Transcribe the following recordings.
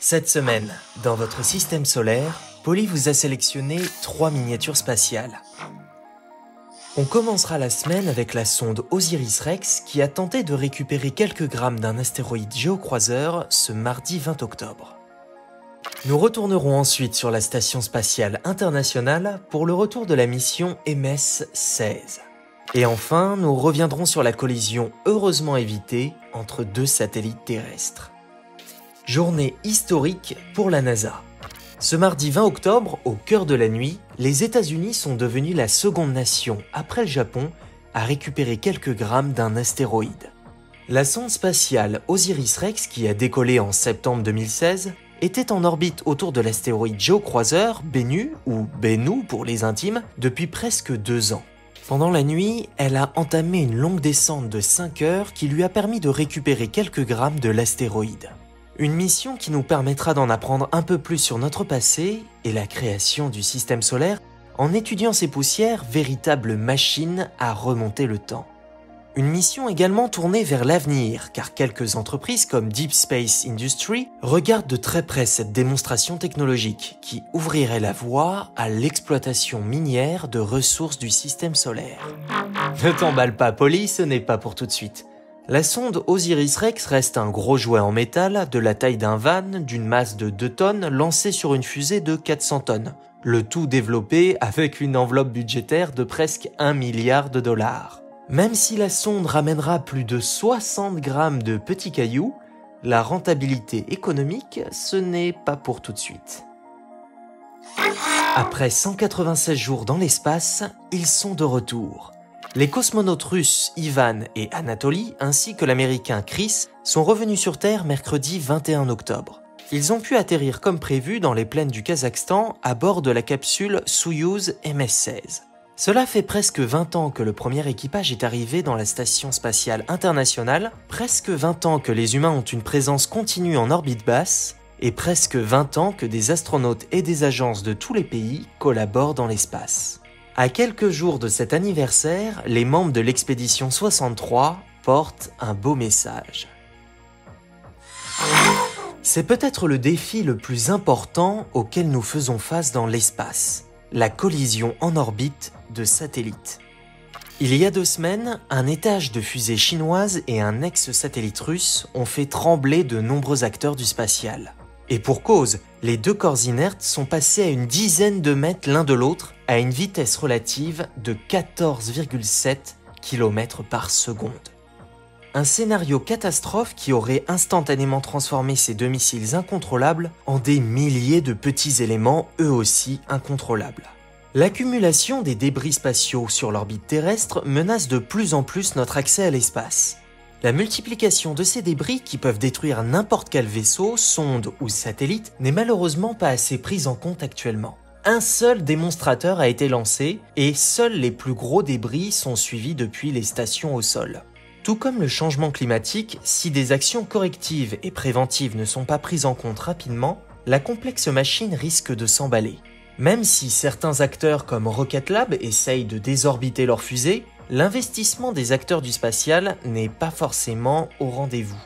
Cette semaine, dans votre système solaire, Polly vous a sélectionné 3 miniatures spatiales. On commencera la semaine avec la sonde OSIRIS-REx qui a tenté de récupérer quelques grammes d'un astéroïde géocroiseur ce mardi 20 octobre. Nous retournerons ensuite sur la Station spatiale internationale pour le retour de la mission MS-16. Et enfin, nous reviendrons sur la collision heureusement évitée entre 2 satellites terrestres. Journée historique pour la NASA. Ce mardi 20 octobre, au cœur de la nuit, les États-Unis sont devenus la seconde nation, après le Japon, à récupérer quelques grammes d'un astéroïde. La sonde spatiale OSIRIS-REx, qui a décollé en septembre 2016, était en orbite autour de l'astéroïde géocroiseur Bennu, ou Bennu pour les intimes, depuis presque 2 ans. Pendant la nuit, elle a entamé une longue descente de 5 heures qui lui a permis de récupérer quelques grammes de l'astéroïde. Une mission qui nous permettra d'en apprendre un peu plus sur notre passé et la création du système solaire en étudiant ces poussières, véritables machines à remonter le temps. Une mission également tournée vers l'avenir, car quelques entreprises comme Deep Space Industries regardent de très près cette démonstration technologique qui ouvrirait la voie à l'exploitation minière de ressources du système solaire. Ne t'emballe pas, Polly, ce n'est pas pour tout de suite. La sonde OSIRIS-REx reste un gros jouet en métal de la taille d'un van d'une masse de 2 tonnes lancé sur une fusée de 400 tonnes, le tout développé avec une enveloppe budgétaire de presque 1 milliard de dollars. Même si la sonde ramènera plus de 60 grammes de petits cailloux, la rentabilité économique, ce n'est pas pour tout de suite. Après 196 jours dans l'espace, ils sont de retour. Les cosmonautes russes Ivan et Anatoly, ainsi que l'américain Chris, sont revenus sur Terre mercredi 21 octobre. Ils ont pu atterrir comme prévu dans les plaines du Kazakhstan à bord de la capsule Soyouz MS-16. Cela fait presque 20 ans que le premier équipage est arrivé dans la Station spatiale internationale, presque 20 ans que les humains ont une présence continue en orbite basse, et presque 20 ans que des astronautes et des agences de tous les pays collaborent dans l'espace. À quelques jours de cet anniversaire, les membres de l'expédition 63 portent un beau message. C'est peut-être le défi le plus important auquel nous faisons face dans l'espace, la collision en orbite de satellites. Il y a 2 semaines, un étage de fusée chinoise et un ex-satellite russe ont fait trembler de nombreux acteurs du spatial. Et pour cause, les 2 corps inertes sont passés à une dizaine de mètres l'un de l'autre à une vitesse relative de 14,7 km par seconde. Un scénario catastrophe qui aurait instantanément transformé ces 2 missiles incontrôlables en des milliers de petits éléments eux aussi incontrôlables. L'accumulation des débris spatiaux sur l'orbite terrestre menace de plus en plus notre accès à l'espace. La multiplication de ces débris qui peuvent détruire n'importe quel vaisseau, sonde ou satellite n'est malheureusement pas assez prise en compte actuellement. Un seul démonstrateur a été lancé et seuls les plus gros débris sont suivis depuis les stations au sol. Tout comme le changement climatique, si des actions correctives et préventives ne sont pas prises en compte rapidement, la complexe machine risque de s'emballer. Même si certains acteurs comme Rocket Lab essayent de désorbiter leurs fusées, l'investissement des acteurs du spatial n'est pas forcément au rendez-vous.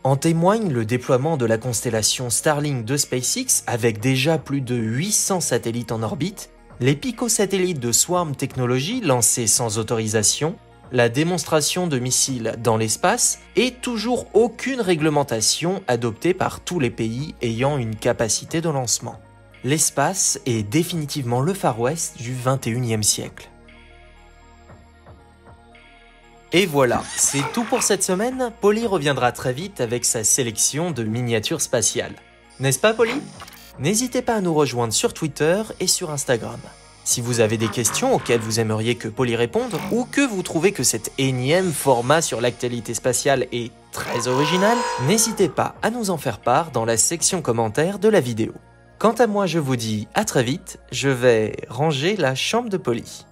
En témoigne le déploiement de la constellation Starlink de SpaceX avec déjà plus de 800 satellites en orbite, les picosatellites de Swarm Technology lancés sans autorisation, la démonstration de missiles dans l'espace et toujours aucune réglementation adoptée par tous les pays ayant une capacité de lancement. L'espace est définitivement le Far West du 21e siècle. Et voilà, c'est tout pour cette semaine. Polly reviendra très vite avec sa sélection de miniatures spatiales. N'est-ce pas, Polly? N'hésitez pas à nous rejoindre sur Twitter et sur Instagram. Si vous avez des questions auxquelles vous aimeriez que Polly réponde, ou que vous trouvez que cet énième format sur l'actualité spatiale est très original, n'hésitez pas à nous en faire part dans la section commentaires de la vidéo. Quant à moi, je vous dis à très vite, je vais ranger la chambre de Polly.